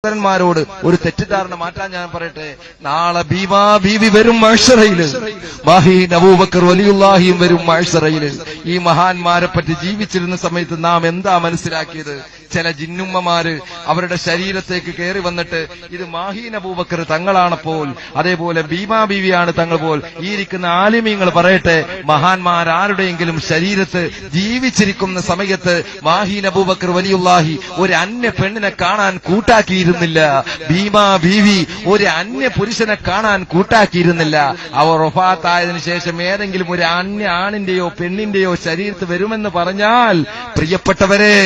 ോട് ഒരു തെറ്റിദ്ധാരണ മാറ്റാൻ ഞാൻ പറയട്ടെ. നാളെ ബീമാ ബീവി വരും മഹ്ശറയില്, മഹീൻ അബൂബക്കർ വലിയുള്ളാഹിയും വരും മഹ്ശറയില്. ഈ മഹാന്മാരെ പറ്റി ജീവിച്ചിരുന്ന സമയത്ത് നാം എന്താ മനസ്സിലാക്കിയത്? ചില ജിന്നുമ്മമാര് അവരുടെ ശരീരത്തേക്ക് കയറി വന്നിട്ട് ഇത് മാഹീൻ അബൂബക്കർ തങ്ങളാണപ്പോൾ, അതേപോലെ ബീമാ ബീവിയാണ് തങ്ങൾ പോൽ. ഈ ഇരിക്കുന്ന ആലിമീങ്ങൾ പറയട്ടെ, മഹാന്മാരാരുടെയെങ്കിലും ശരീരത്ത് ജീവിച്ചിരിക്കുന്ന സമയത്ത് മാഹീൻ അബൂബക്കർ വലിയുള്ളാഹി ഒരു അന്യ പെണ്ണിനെ കാണാൻ കൂട്ടാക്കിയിരുന്നില്ല. ബീമാ ബീവി ഒരു അന്യ പുരുഷനെ കാണാൻ കൂട്ടാക്കിയിരുന്നില്ല. അവർ വഫാത്തായതിനു ശേഷം ഏതെങ്കിലും ഒരു അന്യ ആണിന്റെയോ പെണ്ണിന്റെയോ ശരീരത്ത് വരുമെന്ന് പറഞ്ഞാൽ, പ്രിയപ്പെട്ടവരെ,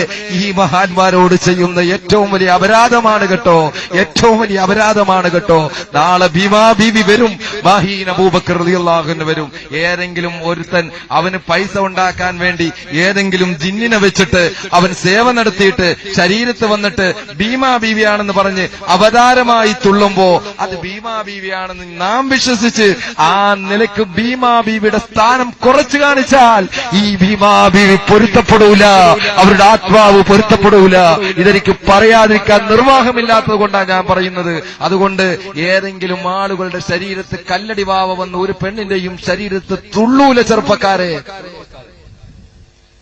ഈ മഹാന്മാരോട് ചെയ്യുന്ന ഏറ്റവും വലിയ അപരാധമാണ് കേട്ടോ, ഏറ്റവും വലിയ അപരാധമാണ് കേട്ടോ. നാളെ ബീമാ ബീവി വരും, മാഹീൻ അബൂബക്കർ റളിയല്ലാഹു അൻഹു വരും. ഏതെങ്കിലും ഒരുത്തൻ അവന് പൈസ ഉണ്ടാക്കാൻ വേണ്ടി ഏതെങ്കിലും ജിന്നിനെ വെച്ചിട്ട് അവൻ സേവ നടത്തിയിട്ട് ശരീരത്ത് വന്നിട്ട് ബീമാ ബീവിയാണെന്ന് പറഞ്ഞ് അവതാരമായി തുള്ളുമ്പോ അത് ബീമാ ബീവിയാണെന്ന് നാം വിശ്വസിച്ച് ആ നിലയ്ക്ക് ബീമാ ബീവിയുടെ സ്ഥാനം കുറച്ചു കാണിച്ചാൽ ഈ ബീമാ ബീവി പൊരുത്തപ്പെടൂല, അവരുടെ ആത്മാവ് പൊരുത്തപ്പെടൂല. ഇതെനിക്ക് പറയാതിരിക്കാൻ നിർവാഹമില്ലാത്തത് കൊണ്ടാണ് ഞാൻ പറയുന്നത്. അതുകൊണ്ട് ഏതെങ്കിലും ആളുകളുടെ ശരീരത്ത് കല്ലടി വാവ വന്ന് ഒരു പെണ്ണിന്റെയും ശരീരത്ത് തുള്ളൂല ചെറുപ്പക്കാരെ,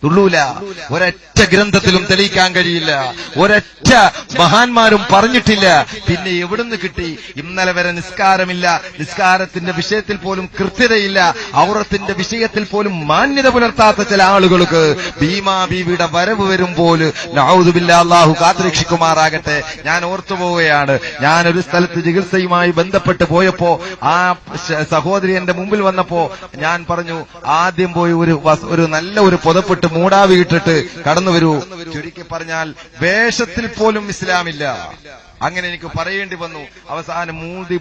തുള്ളൂല. ഒരൊറ്റ ഗ്രന്ഥത്തിലും തെളിയിക്കാൻ കഴിയില്ല, ഒരൊറ്റ മഹാന്മാരും പറഞ്ഞിട്ടില്ല. പിന്നെ എവിടുന്ന് കിട്ടി? ഇന്നലെ വരെ നിസ്കാരമില്ല, നിസ്കാരത്തിന്റെ വിഷയത്തിൽ പോലും കൃത്യതയില്ല, ഔറത്തിന്റെ വിഷയത്തിൽ പോലും മാന്യത പുലർത്താത്ത ചില ആളുകൾക്ക് ബീമാ ബീവിയുടെ വരവ് വരുമ്പോൾ നഊദുബില്ലാഹ്, അല്ലാഹു കാത്തുരക്ഷിക്കുമാറാകട്ടെ. ഞാൻ ഓർത്തുപോവുകയാണ്, ഞാനൊരു സ്ഥലത്ത് ചികിത്സയുമായി ബന്ധപ്പെട്ട് പോയപ്പോ ആ സഹോദരി എന്റെ മുമ്പിൽ വന്നപ്പോ ഞാൻ പറഞ്ഞു, ആദ്യം പോയി ഒരു നല്ല ഒരു പുതപ്പിട്ട് മൂടാവി ഇട്ടിട്ട് കടന്നു വരൂ. ചുരുക്കി പറഞ്ഞാൽ വേഷത്തിൽ പോലും ഇസ്ലാമില്ല. അങ്ങനെ എനിക്ക് പറയേണ്ടി വന്നു. അവസാനം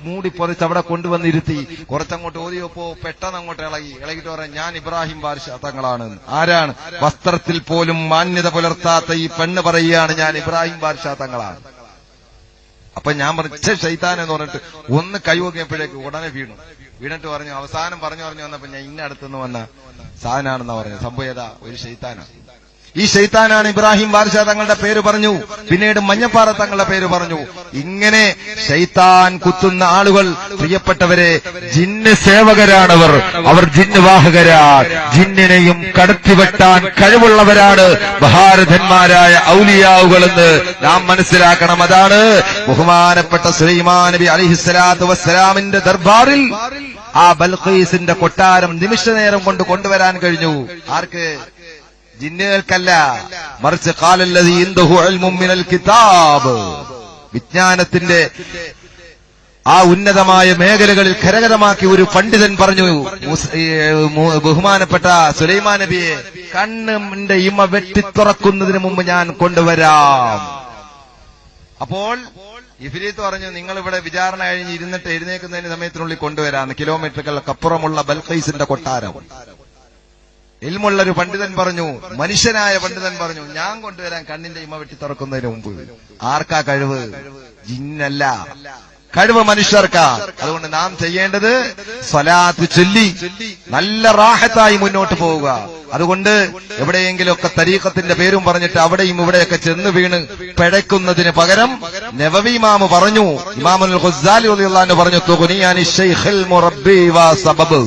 മൂടി പൊതിച്ച് അവിടെ കൊണ്ടുവന്നിരുത്തി. കുറച്ചങ്ങോട്ട് ഓതിയപ്പോ പെട്ടെന്ന് അങ്ങോട്ട് ഇളകിട്ട് പറയാൻ, ഞാൻ ഇബ്രാഹിം ബാദ്ശാ തങ്ങളാണ്. ആരാണ്? വസ്ത്രത്തിൽ പോലും മാന്യത പുലർത്താത്ത ഈ പെണ്ണ് പറയുകയാണ്, ഞാൻ ഇബ്രാഹിം ബാദ്ശാ തങ്ങളാണ്. അപ്പൊ ഞാൻ പറഞ്ഞു, ശൈത്താൻ എന്ന് പറഞ്ഞിട്ട് ഒന്ന് കൈവോക്കിയപ്പോഴേക്ക് ഉടനെ വീണിട്ട് പറഞ്ഞു. അവസാനം പറഞ്ഞു വന്നപ്പോ ഞാൻ ഇന്ന അടുത്തുനിന്ന് വന്ന സാധനാണെന്നാ പറഞ്ഞു. സംഭവം ഏതാ? ഒരു ശൈത്താനാണ്. ഈ ശൈത്താനാണ് ഇബ്രാഹിം ബാദ്ശാ തങ്ങളുടെ പേര് പറഞ്ഞു, പിന്നീട് മഞ്ഞപ്പാറ തങ്ങളുടെ പേര് പറഞ്ഞു. ഇങ്ങനെ ശൈത്താൻ കുത്തുന്ന ആളുകൾ, പ്രിയപ്പെട്ടവരെ, ജിന്ന് സേവകരാണവർ, അവർ ജിന്ന് വാഹകരാണ്. ജിന്നിനെയും കടത്തിവെട്ടാൻ കഴിവുള്ളവരാണ് മഹാരഥന്മാരായ ഔലിയാവുകളെന്ന് നാം മനസ്സിലാക്കണം. അതാണ് ബഹുമാനപ്പെട്ട സുലൈമാൻ നബി അലൈഹിസ്സലാത്തു വസ്സലാമിന്റെ ദർബാറിൽ ആ ബൽഖീസിന്റെ കൊട്ടാരം നിമിഷ നേരം കൊണ്ട് കൊണ്ടുവരാൻ കഴിഞ്ഞു. ആർക്ക്? ജിന്നുകൾക്കല്ല, മറിച്ച് ഖാലല്ലദീ ഇൻദഹു ഇൽമുൻ മിനൽ കിതാബ്, വിജ്ഞാനത്തിന്റെ ആ ഉന്നതമായ മേഖലകളിൽ കരകരമാക്കി ഒരു പണ്ഡിതൻ പറഞ്ഞു, ബഹുമാനപ്പെട്ട സുലൈമാൻ നബിയെ, കണ്ണിന്റെ ഇമ വെട്ടിത്തുറക്കുന്നതിന് മുമ്പ് ഞാൻ കൊണ്ടുവരാം. അപ്പോൾ ഇഫ്രീത്ത് പറഞ്ഞു, നിങ്ങൾ ഇവിടെ വിചാരണ കഴിഞ്ഞ് ഇരുന്നിട്ട് എഴുന്നേക്കുന്നതിന് സമയത്തിനുള്ളിൽ കൊണ്ടുവരാന്ന്. കിലോമീറ്ററുകൾക്കപ്പുറമുള്ള ബൽഖീസിന്റെ കൊട്ടാരം. ഇൽമുള്ളൊരു പണ്ഡിതൻ പറഞ്ഞു, മനുഷ്യനായ പണ്ഡിതൻ പറഞ്ഞു, ഞാൻ കൊണ്ടുവരാൻ കണ്ണിന്റെ ഇമ വെട്ടി തുറക്കുന്നതിന് മുമ്പ്. ആർക്കാ കഴിവ്? ജിന്നല്ല, കഴിവ് മനുഷ്യർക്കാ. അതുകൊണ്ട് നാം ചെയ്യേണ്ടത് സ്വലാത്ത് ചൊല്ലി നല്ല റാഹത്തായി മുന്നോട്ട് പോവുക. അതുകൊണ്ട് എവിടെയെങ്കിലുമൊക്കെ തരീഖത്തിന്റെ പേരും പറഞ്ഞിട്ട് അവിടെയും ഇവിടെയൊക്കെ ചെന്ന് വീണ് പിഴയ്ക്കുന്നതിന് പകരം നവവി ഇമാമ് പറഞ്ഞു, ഇമാമുൽ ഖസ്സാലി റളിയല്ലാഹു അൻഹു പറഞ്ഞു, തുഗ്നിയാനി ശൈഖുൽ മുറബ്ബി വ സബബ്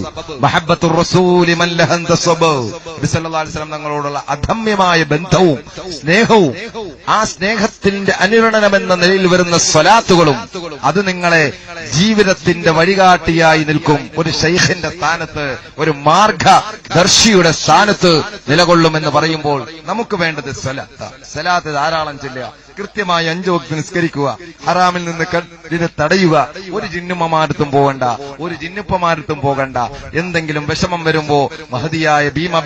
മഹബ്ബത്തുർ റസൂലി മൻ ലഹന്ത സബബ്. നബി സല്ലല്ലാഹു അലൈഹി വസല്ലം തങ്ങളോടുള്ള അധമ്യമായ ബന്ധവും സ്നേഹവും ആ സ്നേഹത്തിന്റെ അനുരണനമെന്ന നിലയിൽ വരുന്ന സ്വലാത്തുകളും അത് നിങ്ങളെ ജീവിതത്തിന്റെ വഴികാട്ടിയായി നിൽക്കും. ഒരു ശൈഖിന്റെ സ്ഥാനത്ത്, ഒരു മാർഗദർശിയുടെ സ്ഥാനത്ത് നിലകൊള്ളുമെന്ന് പറയുമ്പോൾ നമുക്ക് വേണ്ടത് സ്വലാത്ത് ധാരാളം ചെല്ലുക, കൃത്യമായി 5 വക്ത് നിസ്കരിക്കുക, ഹറാമിൽ നിന്ന് ഇതിനെ തടയുക. ഒരു ജിന്നുമ്മമാരത്തും പോകണ്ട, ഒരു ജിന്നുപ്പമാരത്തും പോകണ്ട. എന്തെങ്കിലും വിഷമം വരുമ്പോ മഹദിയായ ബീമാ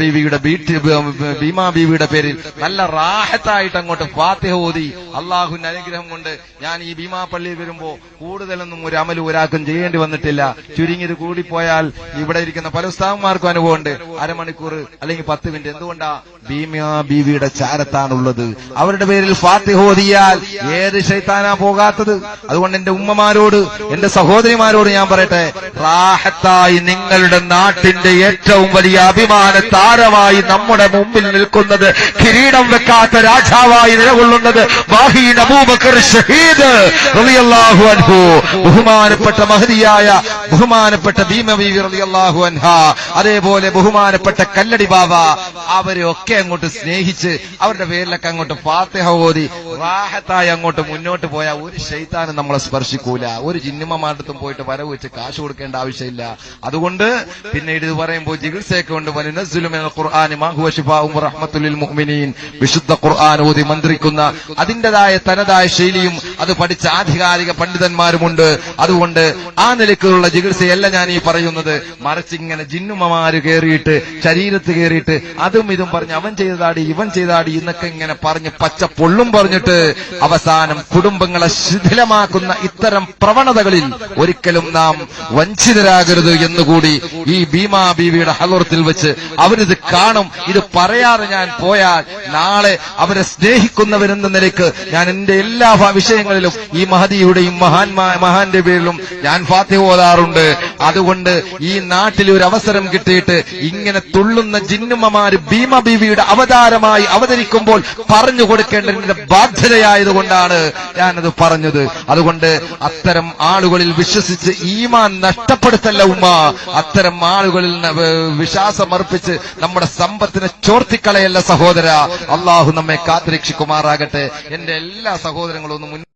ബീവിയുടെ പേരിൽ നല്ല റാഹത്തായിട്ട് അങ്ങോട്ട് ഫാത്തിഹ ഓതി അള്ളാഹുവിന്റെ അനുഗ്രഹം കൊണ്ട് ഞാൻ ഈ ബീമാ പള്ളിയിൽ വരുമ്പോ കൂടുതലൊന്നും ഒരു അമലും ഒരാൾക്കും ചെയ്യേണ്ടി വന്നിട്ടില്ല. ചുരുങ്ങിയത് കൂടിപ്പോയാൽ ഇവിടെ ഇരിക്കുന്ന പല ഉസ്താദന്മാർക്കും അനുഭവമുണ്ട്, അരമണിക്കൂർ അല്ലെങ്കിൽ 10 മിനിറ്റ്. എന്തുകൊണ്ടാ? ബീമാ ബീവിയുടെ ചാരത്താണുള്ളത്. അവരുടെ പേരിൽ ഫാത്തിഹ ഓതി ഓതിയാൽ ഏത് ശൈത്താനാ പോകാത്തത്? അതുകൊണ്ട് എന്റെ ഉമ്മമാരോട്, എന്റെ സഹോദരിമാരോട് ഞാൻ പറയട്ടെ, റാഹത്തായി നിങ്ങളുടെ നാട്ടിന്റെ ഏറ്റവും വലിയ അഭിമാന താരമായി നമ്മുടെ മുമ്പിൽ നിൽക്കുന്നത്, കിരീടം വെക്കാത്ത രാജാവായി നിലകൊള്ളുന്നത് വാഹീൻ അബൂബക്കർ ഷഹീദ് റളിയല്ലാഹു അൻഹു, ബഹുമാനപ്പെട്ട മഹദിയായ ബഹുമാനപ്പെട്ട ഭീമ ബീവി റളിയല്ലാഹു അൻഹ, അതേപോലെ ബഹുമാനപ്പെട്ട കല്ലടി ബാബ, അവരെ ഒക്കെ അങ്ങോട്ട് സ്നേഹിച്ച് അവരുടെ പേരിലൊക്കെ അങ്ങോട്ട് ഫാത്തിഹ ഓതി റാഹത്തായി അങ്ങോട്ട് മുന്നോട്ട് പോയാൽ ഒരു ശൈത്താനും നമ്മളെ സ്പർശിക്കൂല. ഒരു ജിന്നുമ്മമാരുടെ പോയിട്ട് വരവ് വെച്ച് കാശ് കൊടുക്കേണ്ട ആവശ്യമില്ല. അതുകൊണ്ട് പിന്നീട് ഇത് പറയുമ്പോൾ ചികിത്സയൊക്കെ ഉണ്ട്. വനുനസ്സിലു മിനൽ ഖുർആനി മാ ഹുവ ശിഫാഉൻ വറഹ്മത്തുൽ ലിൽ മുഅ്മിനീൻ, വിശുദ്ധ ഖുർആൻ ഓതി മന്ത്രിക്കുന്ന അതിന്റേതായ തനതായ ശൈലിയും അത് പഠിച്ച ആധികാരിക പണ്ഡിതന്മാരുമുണ്ട്. അതുകൊണ്ട് ആ നിലയ്ക്കുള്ള ചികിത്സയല്ല ഞാൻ ഈ പറയുന്നത്. മറിച്ച് ഇങ്ങനെ ജിന്നുമ്മമാര് കയറിയിട്ട് ശരീരത്ത് കയറിയിട്ട് അതും ഇതും പറഞ്ഞ് അവൻ ചെയ്താടി ഇവൻ ചെയ്താടി എന്നൊക്കെ ഇങ്ങനെ പറഞ്ഞ് പച്ച പൊള്ളും പറഞ്ഞിട്ട് അവസാനം കുടുംബങ്ങളെ ശിഥിലമാക്കുന്ന ഇത്തരം പ്രവണതകളിൽ ഒരിക്കലും നാം വഞ്ചിതരാകരുത് എന്നുകൂടി ഈ ഭീമാ ബീവിയുടെ ഹളറത്തിൽ വെച്ച് അവരിത് കാണും. ഇത് പറയാതെ ഞാൻ പോയാൽ നാളെ അവരെ സ്നേഹിക്കുന്നവരെന്ന നിലയ്ക്ക് ഞാൻ എന്റെ എല്ലാ വിഷയങ്ങളിലും ഈ മഹദിയുടെയും മഹാന്റെ പേരിലും ഞാൻ ഫാത്തിഹ ഓതാറുണ്ട്. അതുകൊണ്ട് ഈ നാട്ടിൽ ഒരു അവസരം കിട്ടിയിട്ട് ഇങ്ങനെ തുള്ളുന്ന ജിന്നുമ്മമാര് ഭീമ ബീവിയുടെ അവതാരമായി അവതരിക്കുമ്പോൾ പറഞ്ഞു കൊടുക്കേണ്ടതിന്റെ ബാധ്യതയായതുകൊണ്ടാണ് ഞാനത് പറഞ്ഞത്. അതുകൊണ്ട് അത്തരം ആളുകളിൽ വിശ്വസിച്ച് ഈമാൻ നഷ്ടപ്പെടുത്തല്ല ഉമ്മ. അത്തരം ആളുകളിൽ വിശ്വാസമർപ്പിച്ച് നമ്മുടെ സമ്പത്തിനെ ചോർത്തിക്കളയല്ല സഹോദര. അള്ളാഹു നമ്മെ കാത്തുരക്ഷിക്കുമാറാകട്ടെ. എന്റെ എല്ലാ സഹോദരങ്ങളും ഒന്ന്